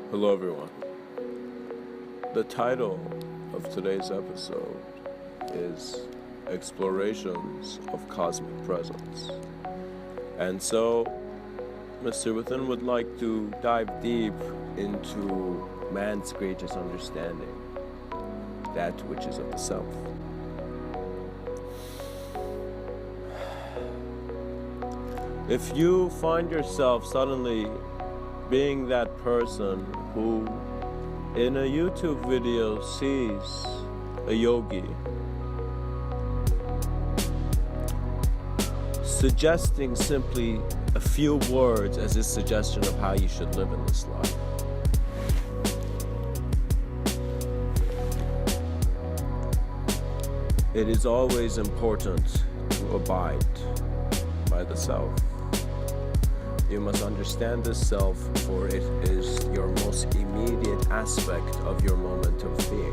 Hello everyone. The title of today's episode is Explorations of Cosmic Presence. And so, Mr.Within would like to dive deep into man's greatest understanding, that which is of the self. If you find yourself suddenly being that person who in a YouTube video sees a yogi suggesting simply a few words as his suggestion of how you should live in this life, it is always important to abide by the self. You must understand the self, for it is your most immediate aspect of your moment of being.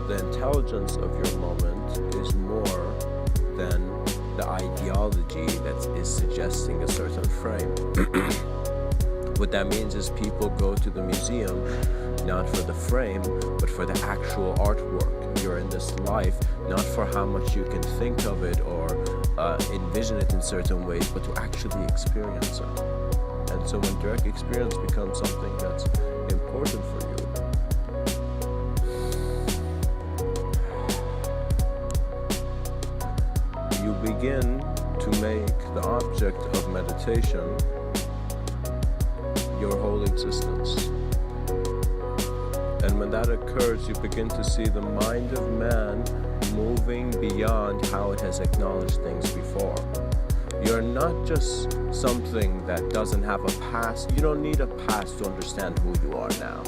The intelligence of your moment is more than the ideology that is suggesting a certain frame. What that means is people go to the museum not for the frame, but for the actual artwork. You're in this life not for how much you can think of it or envision it in certain ways, but to actually experience it. And so when direct experience becomes something that's important for you, you begin to make the object of meditation your whole existence. And when that occurs, you begin to see the mind of man moving beyond how it has acknowledged things before. You're not just something that doesn't have a past. You don't need a past to understand who you are now.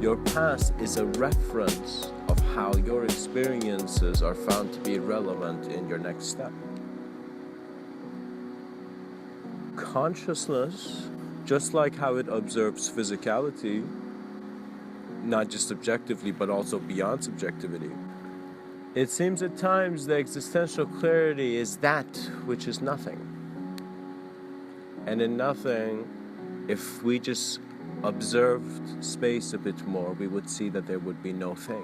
Your past is a reference of how your experiences are found to be relevant in your next step. Consciousness, just like how it observes physicality, not just objectively but also beyond subjectivity, it seems at times the existential clarity is that which is nothing. And in nothing, if we just observed space a bit more, we would see that there would be no thing.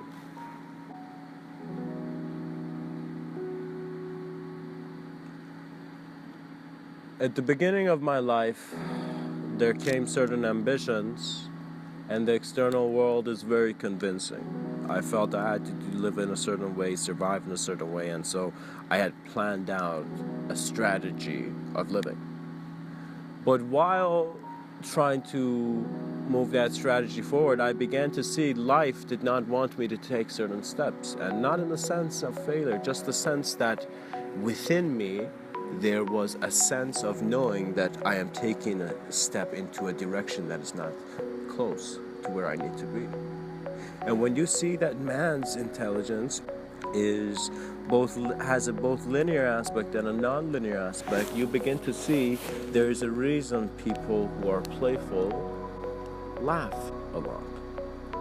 At the beginning of my life, there came certain ambitions, and the external world is very convincing. I felt I had to live in a certain way, survive in a certain way, and so I had planned out a strategy of living. But while trying to move that strategy forward, I began to see life did not want me to take certain steps, and not in the sense of failure, just the sense that within me there was a sense of knowing that I am taking a step into a direction that is not close to where I need to be. And when you see that man's intelligence has a both linear aspect and a non-linear aspect, you begin to see there is a reason people who are playful laugh a lot,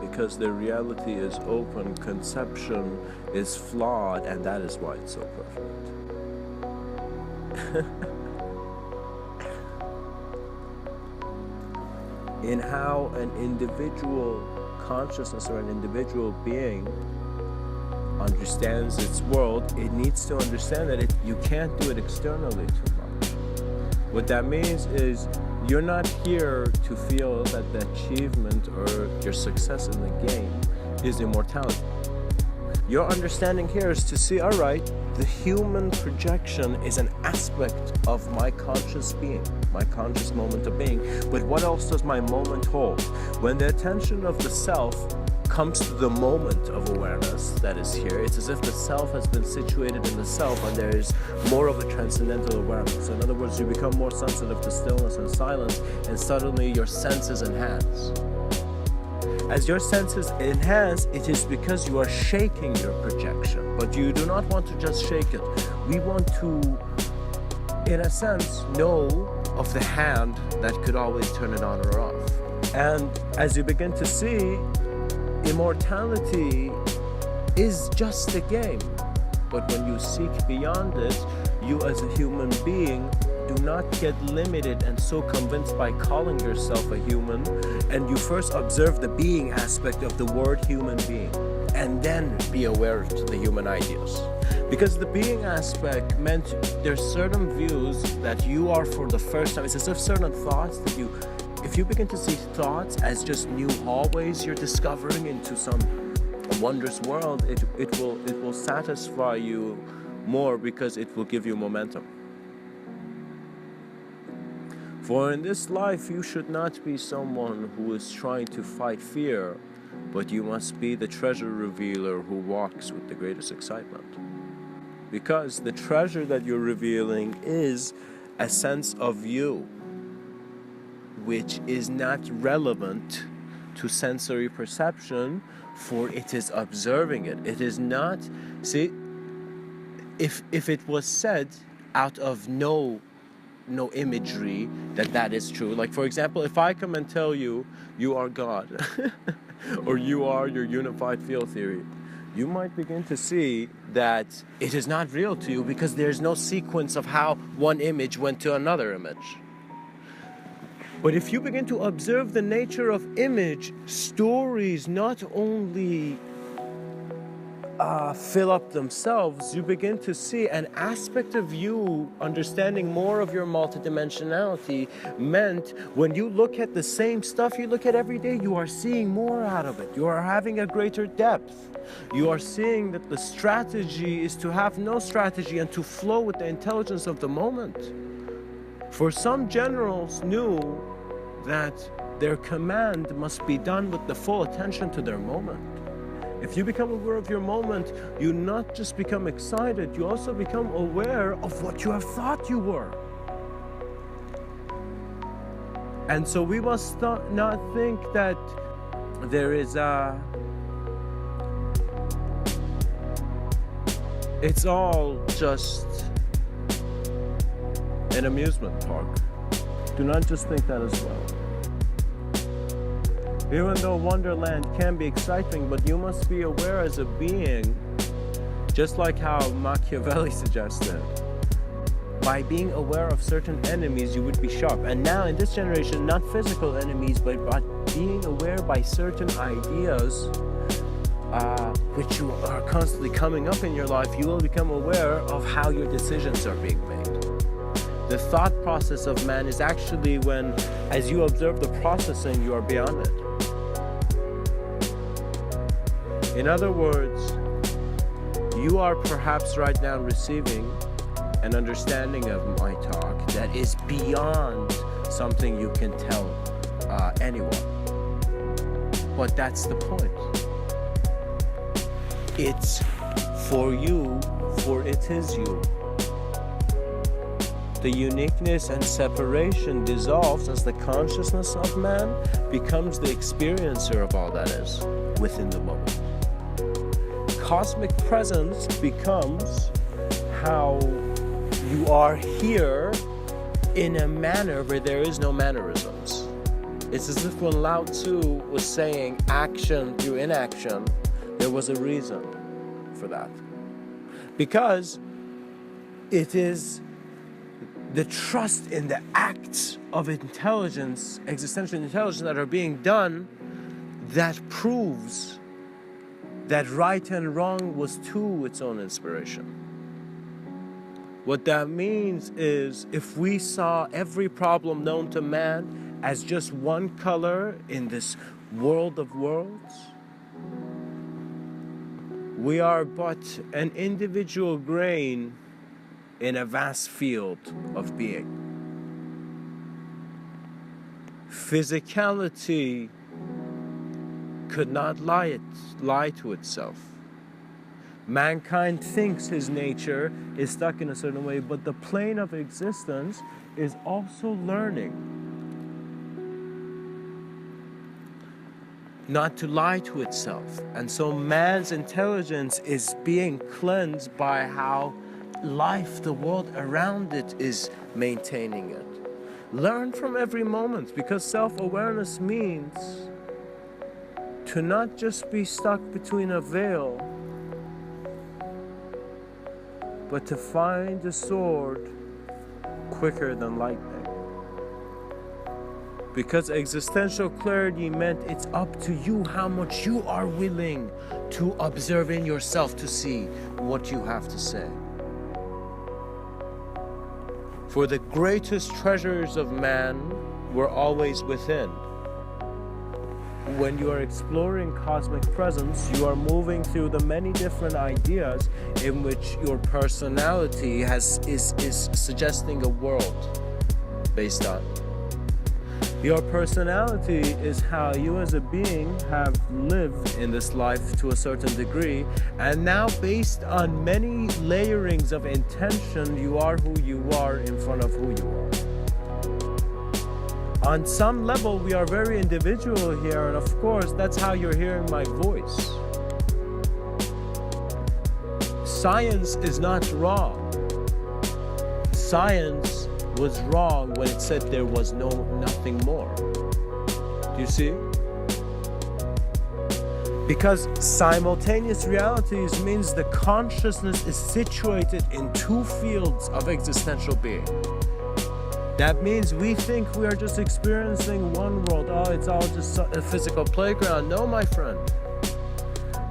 because their reality is open, conception is flawed, and that is why it's so perfect. In how an individual consciousness or an individual being understands its world, it needs to understand that you can't do it externally too much. What that means is you're not here to feel that the achievement or your success in the game is immortality. Your understanding here is to see, all right, the human projection is an aspect of my conscious being, my conscious moment of being, but what else does my moment hold? When the attention of the self comes to the moment of awareness that is here, it's as if the self has been situated in the self and there is more of a transcendental awareness. In other words, you become more sensitive to stillness and silence, and suddenly your senses enhance. As your senses enhance, it is because you are shaking your projection, but you do not want to just shake it. We want to, in a sense, know of the hand that could always turn it on or off. And as you begin to see, immortality is just a game. But when you seek beyond it, you as a human being do not get limited and so convinced by calling yourself a human, and you first observe the being aspect of the word human being, and then be aware to the human ideas. Because the being aspect meant there's certain views that you are for the first time. It's as if certain thoughts that if you begin to see thoughts as just new hallways you're discovering into some wondrous world, it will satisfy you more, because it will give you momentum. For in this life you should not be someone who is trying to fight fear, but you must be the treasure revealer who walks with the greatest excitement. Because the treasure that you're revealing is a sense of you, which is not relevant to sensory perception, for it is observing it. It is not, see, if it was said out of no imagery that is true. Like, for example, if I come and tell you, you are God, or you are your unified field theory, you might begin to see that it is not real to you, because there's no sequence of how one image went to another image. But if you begin to observe the nature of image, stories not only fill up themselves, you begin to see an aspect of you understanding more of your multidimensionality, meant when you look at the same stuff you look at every day, you are seeing more out of it. You are having a greater depth. You are seeing that the strategy is to have no strategy and to flow with the intelligence of the moment. For some generals knew that their command must be done with the full attention to their moment. If you become aware of your moment, you not just become excited, you also become aware of what you have thought you were. And so we must not think that there is it's all just an amusement park. Do not just think that as well. Even though Wonderland can be exciting, but you must be aware as a being, just like how Machiavelli suggested. By being aware of certain enemies, you would be sharp. And now in this generation, not physical enemies, but by being aware by certain ideas, which you are constantly coming up in your life, you will become aware of how your decisions are being made. The thought process of man is actually when, as you observe the processing, you are beyond it. In other words, you are perhaps right now receiving an understanding of my talk that is beyond something you can tell anyone. But that's the point. It's for you, for it is you. The uniqueness and separation dissolves as the consciousness of man becomes the experiencer of all that is within the moment. Cosmic presence becomes how you are here in a manner where there is no mannerisms. It's as if when Lao Tzu was saying action through inaction, there was a reason for that. Because it is the trust in the acts of intelligence, existential intelligence that are being done, that proves that right and wrong was to its own inspiration. What that means is, if we saw every problem known to man as just one color in this world of worlds, we are but an individual grain in a vast field of being. Physicality could not lie to itself. Mankind thinks his nature is stuck in a certain way, but the plane of existence is also learning not to lie to itself. And so man's intelligence is being cleansed by how life, the world around it, is maintaining it. Learn from every moment, because self-awareness means to not just be stuck between a veil, but to find the sword quicker than lightning. Because existential clarity meant it's up to you how much you are willing to observe in yourself to see what you have to say. For the greatest treasures of man were always within. When you are exploring cosmic presence, you are moving through the many different ideas in which your personality is suggesting a world based on. Your personality is how you as a being have lived in this life to a certain degree, and now based on many layerings of intention, you are who you are in front of who you are. On some level, we are very individual here, and of course, that's how you're hearing my voice. Science is not wrong. Science was wrong when it said there was nothing more. Do you see? Because simultaneous realities means the consciousness is situated in two fields of existential being. That means we think we are just experiencing one world. Oh, it's all just a physical playground. No, my friend.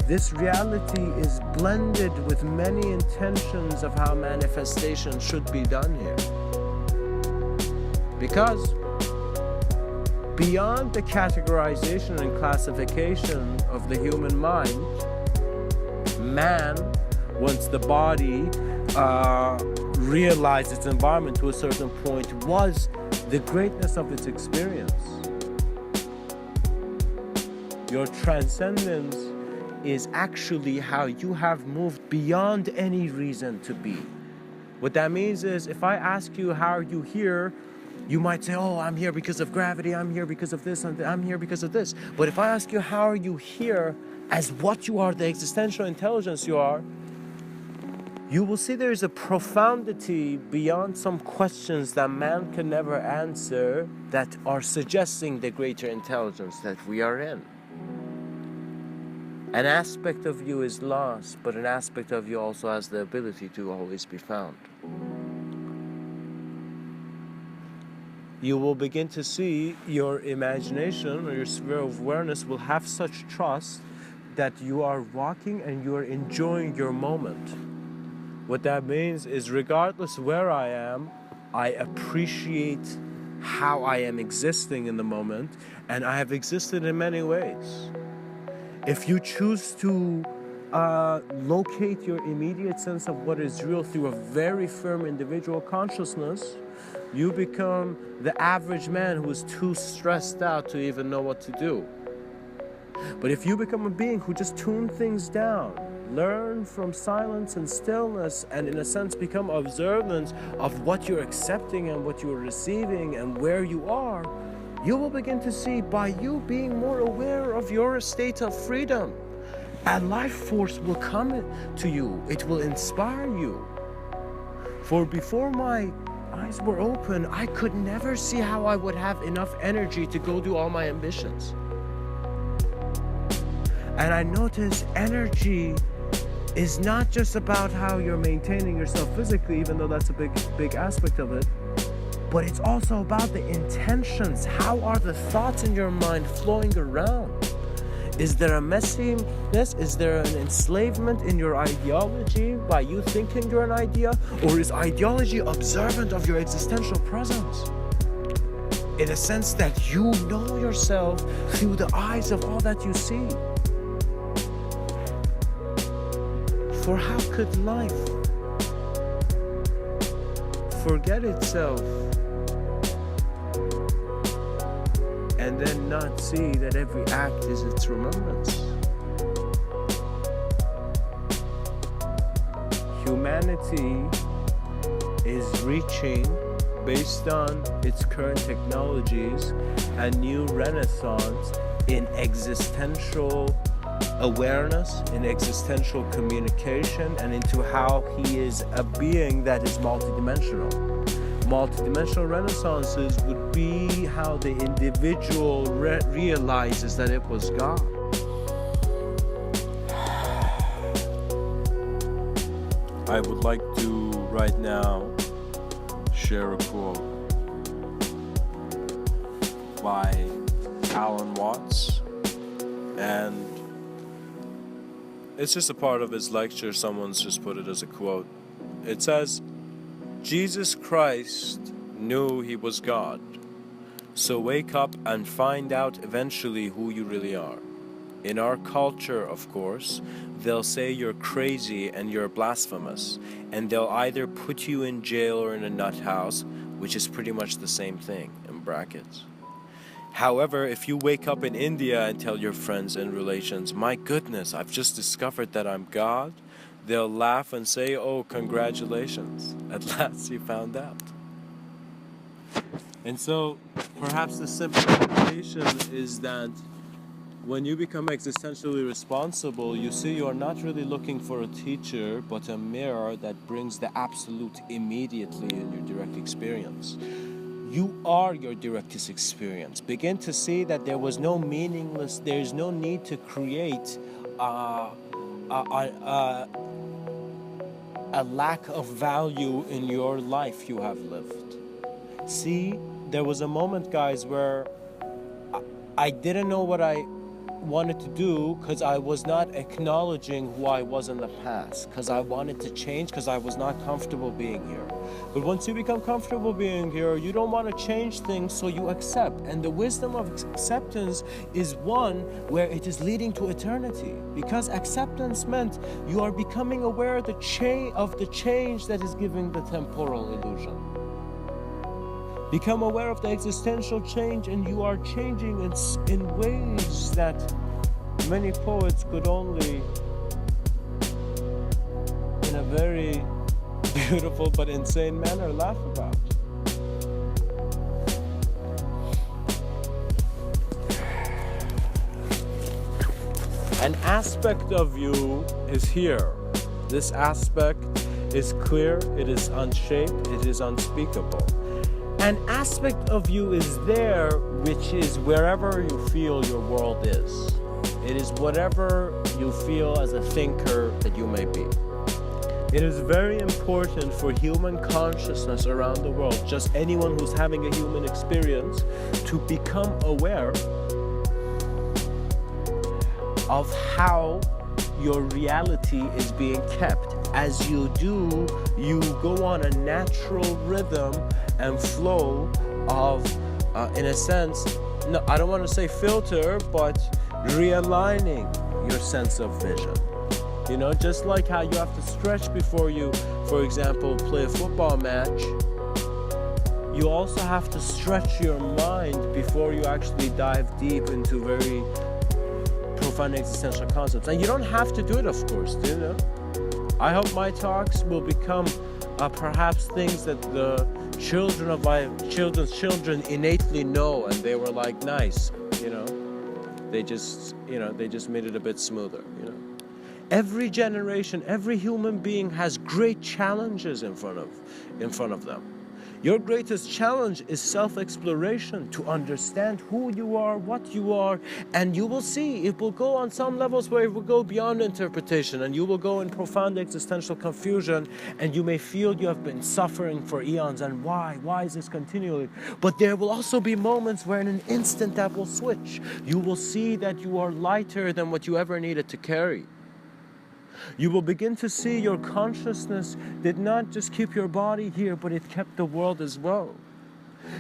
This reality is blended with many intentions of how manifestation should be done here. Because beyond the categorization and classification of the human mind, man, once the body realized its environment to a certain point, was the greatness of its experience. Your transcendence is actually how you have moved beyond any reason to be. What that means is, if I ask you how are you here, you might say, oh, I'm here because of gravity, I'm here because of this, I'm here because of this. But if I ask you how are you here as what you are, the existential intelligence you are, you will see there is a profundity beyond some questions that man can never answer that are suggesting the greater intelligence that we are in. An aspect of you is lost, but an aspect of you also has the ability to always be found. You will begin to see your imagination or your sphere of awareness will have such trust that you are walking and you are enjoying your moment. What that means is, regardless where I am, I appreciate how I am existing in the moment, and I have existed in many ways. If you choose to locate your immediate sense of what is real through a very firm individual consciousness, you become the average man who is too stressed out to even know what to do. But if you become a being who just tune things down, learn from silence and stillness, and in a sense become observant of what you're accepting and what you're receiving and where you are, you will begin to see, by you being more aware of your state of freedom, a life force will come to you. It will inspire you. For before my eyes were open, I could never see how I would have enough energy to go do all my ambitions. And I noticed energy is not just about how you're maintaining yourself physically, even though that's a big aspect of it, but it's also about the intentions. How are the thoughts in your mind flowing around? Is there a messiness? Is there an enslavement in your ideology by you thinking you're an idea? Or is ideology observant of your existential presence? In a sense that you know yourself through the eyes of all that you see. For how could life forget itself and then not see that every act is its remembrance? Humanity is reaching, based on its current technologies, a new renaissance in existential awareness, in existential communication, and into how he is a being that is multidimensional. Multidimensional renaissances would be how the individual realizes that it was God. I would like to right now share a quote by Alan Watts, and it's just a part of his lecture. Someone's just put it as a quote. It says, Jesus Christ knew he was God, so wake up and find out eventually who you really are. In our culture, of course, they'll say you're crazy and you're blasphemous, and they'll either put you in jail or in a nut house, which is pretty much the same thing, in brackets. However, if you wake up in India and tell your friends and relations, my goodness, I've just discovered that I'm God, they'll laugh and say, oh, congratulations, at last you found out. And so, perhaps the simplification is that when you become existentially responsible, you see you are not really looking for a teacher, but a mirror that brings the absolute immediately in your direct experience. You are your directest experience. Begin to see that there is no need to create a lack of value in your life you have lived. See, there was a moment, guys, where I didn't know what I wanted to do because I was not acknowledging who I was in the past, because I wanted to change, because I was not comfortable being here. But once you become comfortable being here, you don't want to change things, so you accept. And the wisdom of acceptance is one where it is leading to eternity, because acceptance meant you are becoming aware of the change that is giving the temporal illusion. Become aware of the existential change, and you are changing in ways that many poets could only, in a very beautiful but insane manner, laugh about. An aspect of you is here. This aspect is clear, it is unshaped, it is unspeakable. An aspect of you is there, which is wherever you feel your world is. It is whatever you feel as a thinker that you may be. It is very important for human consciousness around the world, just anyone who's having a human experience, to become aware of how your reality is being kept. As you do, you go on a natural rhythm and flow of, in a sense, no, I don't want to say filter, but realigning your sense of vision. You know, just like how you have to stretch before you, for example, play a football match, you also have to stretch your mind before you actually dive deep into very profound existential concepts. And you don't have to do it, of course, do you know? I hope my talks will become perhaps things that the children of my children's children innately know, and they were like, nice, you know. They just made it a bit smoother, you know. Every generation, every human being has great challenges in front of them. Your greatest challenge is self-exploration, to understand who you are, what you are, and you will see it will go on some levels where it will go beyond interpretation, and you will go in profound existential confusion, and you may feel you have been suffering for eons, and why is this continually? But there will also be moments where in an instant that will switch. You will see that you are lighter than what you ever needed to carry. You will begin to see your consciousness did not just keep your body here, but it kept the world as well.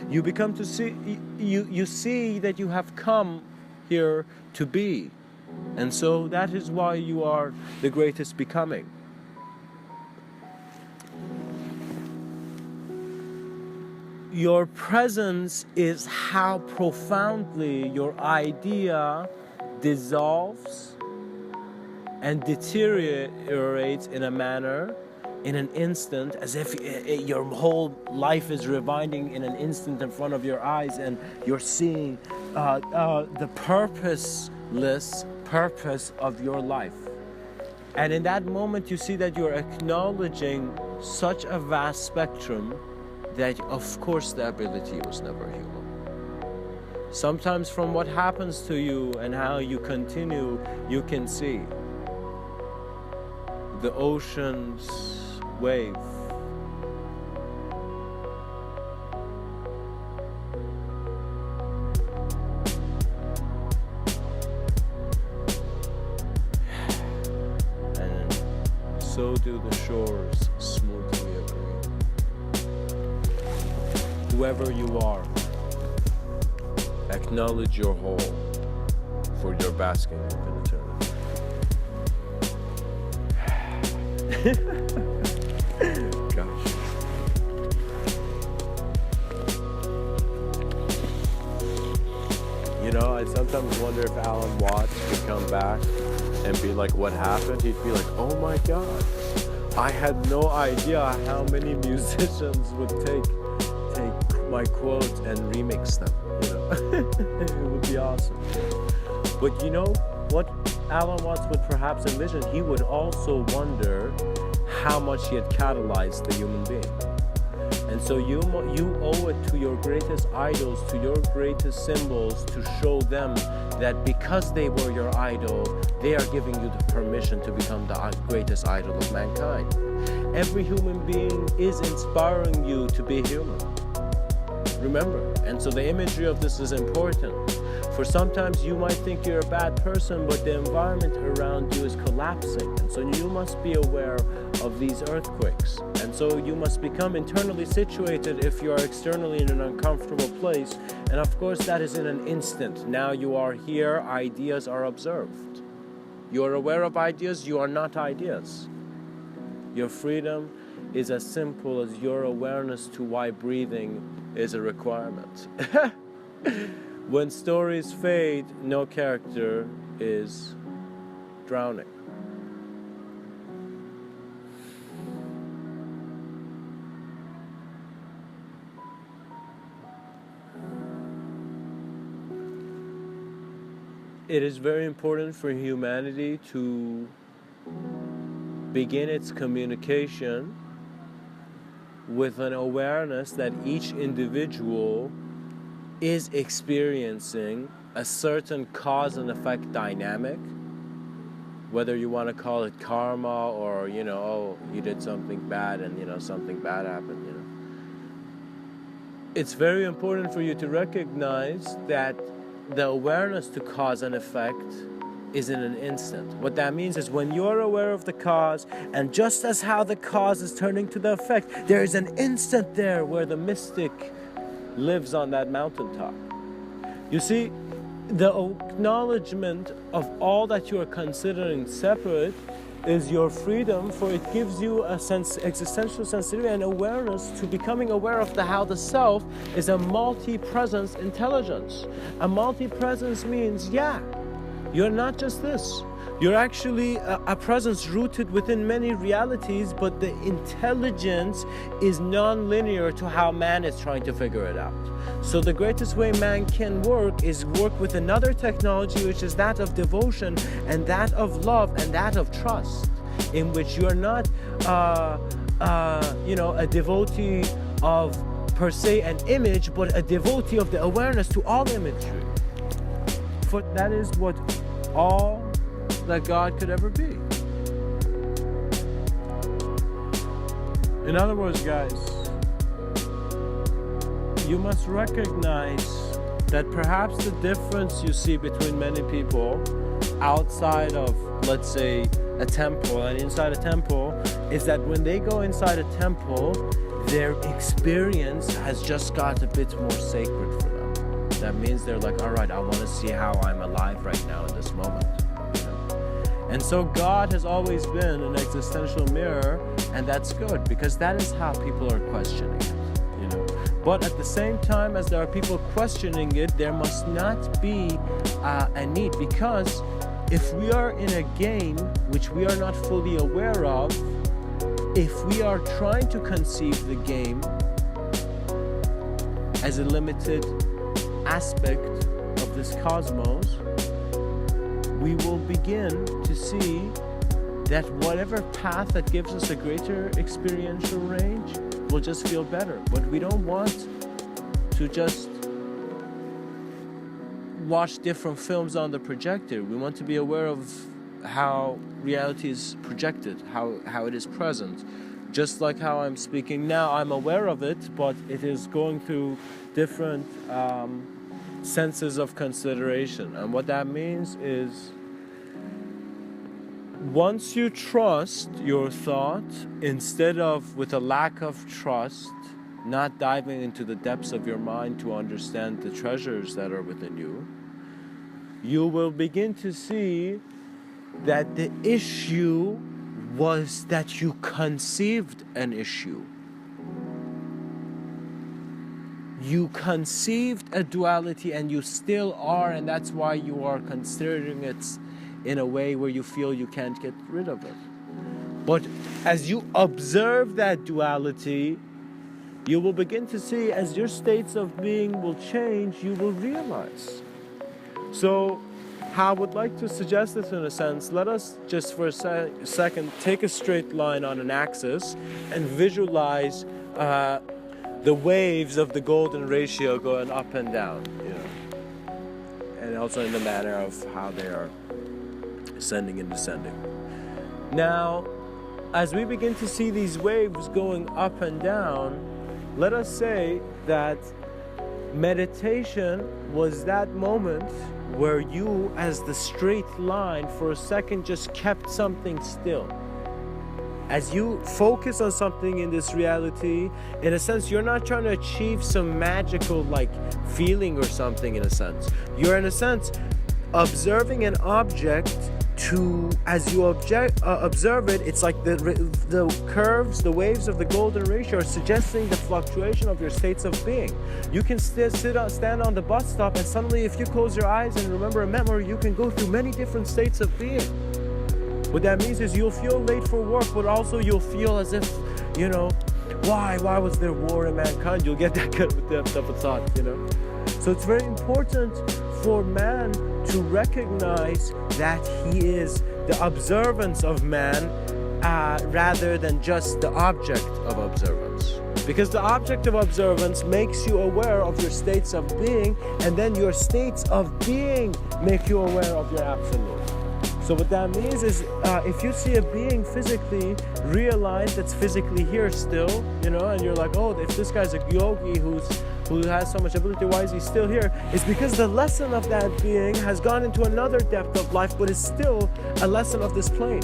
You become to see, you see that you have come here to be. And so that is why you are the greatest becoming. Your presence is how profoundly your idea dissolves and deteriorates in a manner, in an instant, as if your whole life is rewinding in an instant in front of your eyes, and you're seeing the purposeless purpose of your life. And in that moment you see that you're acknowledging such a vast spectrum that of course the ability was never human. Sometimes from what happens to you and how you continue, you can see the ocean's wave so do the shores smoothly agree. Whoever you are, acknowledge your whole, for your basking within eternity. Gosh. You know, I sometimes wonder if Alan Watts could come back and be like, what happened? He'd be like, oh my God, I had no idea how many musicians would take my quotes and remix them, you know. It would be awesome. But you know what Alan Watts would perhaps envision? He would also wonder how much he had catalyzed the human being. And so you owe it to your greatest idols, to your greatest symbols, to show them that because they were your idol, they are giving you the permission to become the greatest idol of mankind. Every human being is inspiring you to be human. Remember, and so the imagery of this is important. For sometimes you might think you're a bad person, but the environment around you is collapsing. And so you must be aware of these earthquakes. And so you must become internally situated if you are externally in an uncomfortable place. And of course, that is in an instant. Now you are here, ideas are observed. You are aware of ideas, you are not ideas. Your freedom is as simple as your awareness to why breathing is a requirement. When stories fade, no character is drowning. It is very important for humanity to begin its communication with an awareness that each individual is experiencing a certain cause and effect dynamic, whether you want to call it karma or, you know, oh, you did something bad and, you know, something bad happened, you know. It's very important for you to recognize that the awareness to cause and effect is in an instant. What that means is when you're aware of the cause, and just as how the cause is turning to the effect, there is an instant there where the mystic lives on that mountaintop. You see, the acknowledgement of all that you are considering separate is your freedom, for it gives you a existential sensitivity and awareness to becoming aware of how the self is a multi-presence intelligence. A multi-presence means, yeah, you're not just this. You're actually a presence rooted within many realities, but the intelligence is non-linear to how man is trying to figure it out. So the greatest way man can work is work with another technology, which is that of devotion and that of love and that of trust, in which you're not, you know, a devotee of per se an image, but a devotee of the awareness to all imagery. For that is what all that God could ever be. In other words, guys, you must recognize that perhaps the difference you see between many people outside of, let's say, a temple and inside a temple is that when they go inside a temple, their experience has just got a bit more sacred for them. That means they're like, all right, I want to see how I'm alive right now in this moment. And so God has always been an existential mirror, and that's good because that is how people are questioning it, you know. But at the same time as there are people questioning it, there must not be a need, because if we are in a game which we are not fully aware of, if we are trying to conceive the game as a limited aspect of this cosmos, we will begin to see that whatever path that gives us a greater experiential range will just feel better. But we don't want to just watch different films on the projector. We want to be aware of how reality is projected, how it is present. Just like how I'm speaking now, I'm aware of it, but it is going through different senses of consideration. And what that means is once you trust your thought, instead of with a lack of trust, not diving into the depths of your mind to understand the treasures that are within you, you will begin to see that the issue was that you conceived an issue. You conceived a duality and you still are, and that's why you are considering it in a way where you feel you can't get rid of it. But as you observe that duality, you will begin to see, as your states of being will change, you will realize. So I would like to suggest this in a sense. Let us just for a second take a straight line on an axis and visualize the waves of the golden ratio going up and down, and also in the manner of how they are ascending and descending. Now, as we begin to see these waves going up and down, let us say that meditation was that moment where you, as the straight line, for a second just kept something still. As you focus on something in this reality, in a sense, you're not trying to achieve some magical feeling or something, in a sense. You're, in a sense, observing an object as you observe it, it's like the curves, the waves of the golden ratio are suggesting the fluctuation of your states of being. You can stand on the bus stop, and suddenly if you close your eyes and remember a memory, you can go through many different states of being. What that means is you'll feel late for work, but also you'll feel as if, why was there war in mankind? You'll get that kind of depth of a thought, So it's very important for man to recognize that he is the observance of man rather than just the object of observance. Because the object of observance makes you aware of your states of being, and then your states of being make you aware of your absolute. So what that means is, if you see a being physically, realize that's physically here still, and you're like, oh, if this guy's a yogi who has so much ability, why is he still here? It's because the lesson of that being has gone into another depth of life, but is still a lesson of this plane.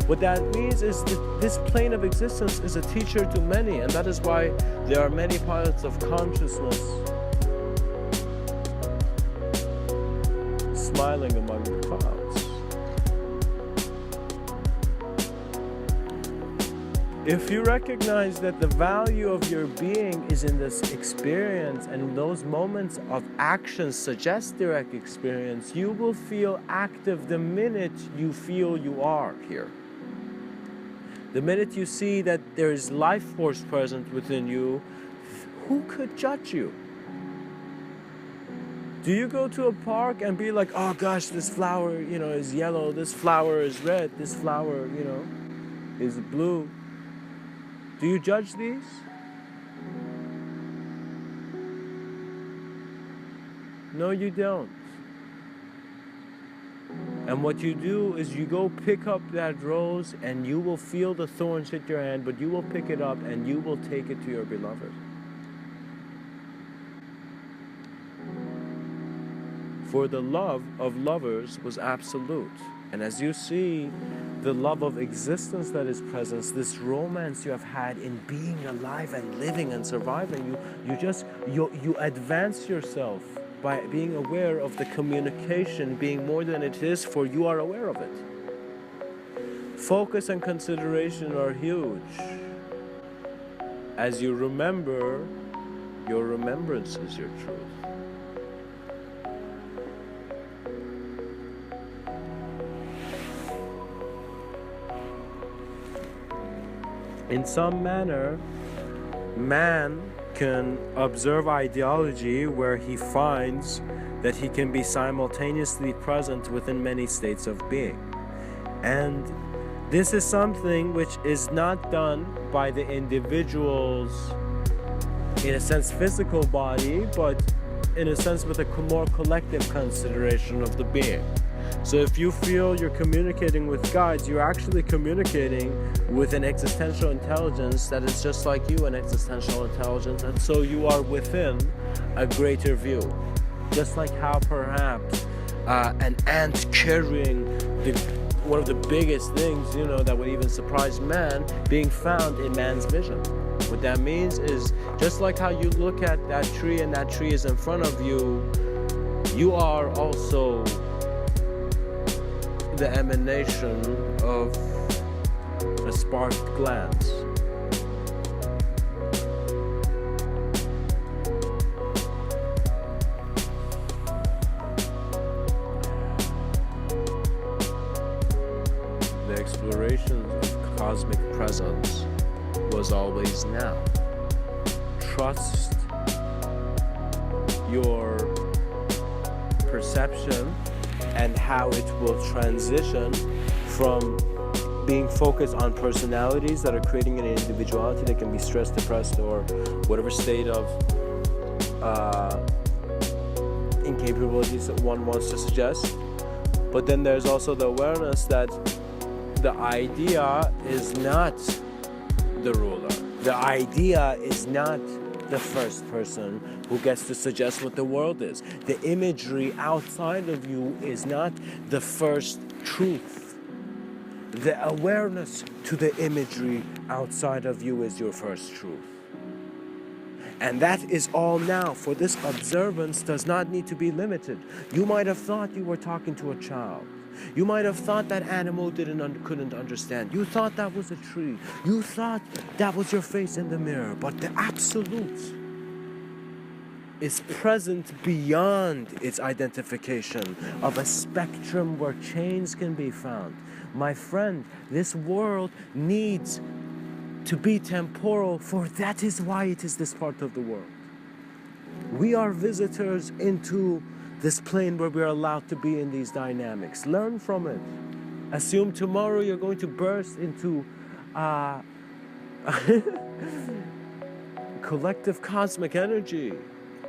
What that means is that this plane of existence is a teacher to many, and that is why there are many pilots of consciousness smiling among the clouds. If you recognize that the value of your being is in this experience, and those moments of action suggest direct experience, you will feel active the minute you feel you are here. The minute you see that there is life force present within you, who could judge you? Do you go to a park and be like, oh gosh, this flower, is yellow, this flower is red, this flower, is blue? Do you judge these? No, you don't. And what you do is you go pick up that rose, and you will feel the thorns hit your hand, but you will pick it up and you will take it to your beloved. For the love of lovers was absolute. And as you see the love of existence that is present, this romance you have had in being alive and living and surviving, you advance yourself by being aware of the communication being more than it is, for you are aware of it. Focus and consideration are huge. As you remember, your remembrance is your truth. In some manner, man can observe ideology where he finds that he can be simultaneously present within many states of being. And this is something which is not done by the individual's, in a sense, physical body, but in a sense with a more collective consideration of the being. So if you feel you're communicating with guides, you're actually communicating with an existential intelligence that is just like you, an existential intelligence, and so you are within a greater view. Just like how perhaps an ant carrying the one of the biggest things, that would even surprise man, being found in man's vision. What that means is, just like how you look at that tree and that tree is in front of you, you are also the emanation of a sparked glance. The explorations of cosmic presence was always now. Trust your perception and how it will transition from being focused on personalities that are creating an individuality that can be stressed, depressed, or whatever state of incapabilities that one wants to suggest. But then there's also the awareness that the idea is not the ruler. The idea is not the first person who gets to suggest what the world is. The imagery outside of you is not the first truth. The awareness to the imagery outside of you is your first truth. And that is all now, for this observance does not need to be limited. You might have thought you were talking to a child. You might have thought that animal couldn't understand. You thought that was a tree. You thought that was your face in the mirror. But the absolute is present beyond its identification of a spectrum where chains can be found. My friend, this world needs to be temporal, for that is why it is this part of the world. We are visitors into this plane where we're allowed to be in these dynamics. Learn from it. Assume tomorrow you're going to burst into collective cosmic energy.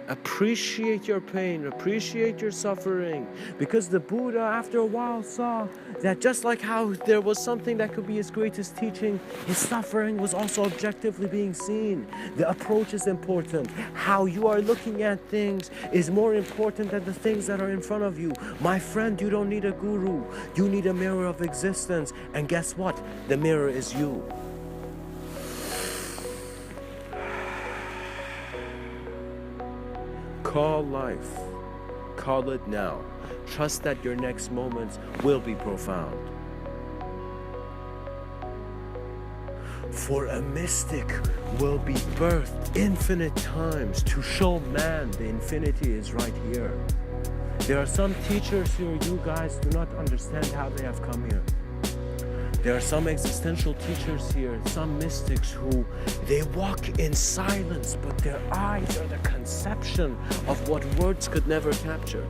Appreciate your pain, appreciate your suffering, because the Buddha after a while saw that just like how there was something that could be his greatest teaching, his suffering was also objectively being seen. The approach is important. How you are looking at things is more important than the things that are in front of you. My friend, you don't need a guru. You need a mirror of existence. And guess what? The mirror is you. Call life. Call it now. Trust that your next moments will be profound. For a mystic will be birthed infinite times to show man the infinity is right here. There are some teachers here, you guys do not understand how they have come here. There are some existential teachers here, some mystics who they walk in silence, but their eyes are the conception of what words could never capture.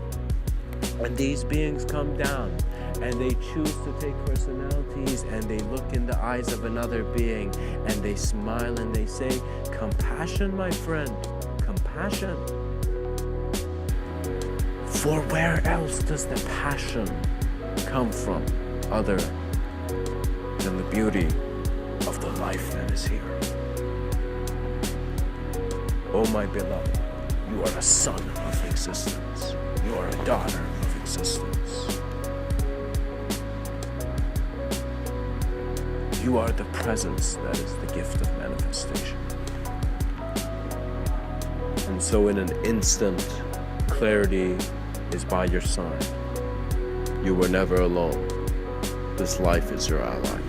And these beings come down and they choose to take personalities and they look in the eyes of another being and they smile and they say, compassion, my friend, compassion. For where else does the passion come from other than the beauty of the life that is here? Oh my beloved, you are a son of existence. You are a daughter of existence. You are the presence that is the gift of manifestation. And so in an instant, clarity is by your side. You were never alone. This life is your ally.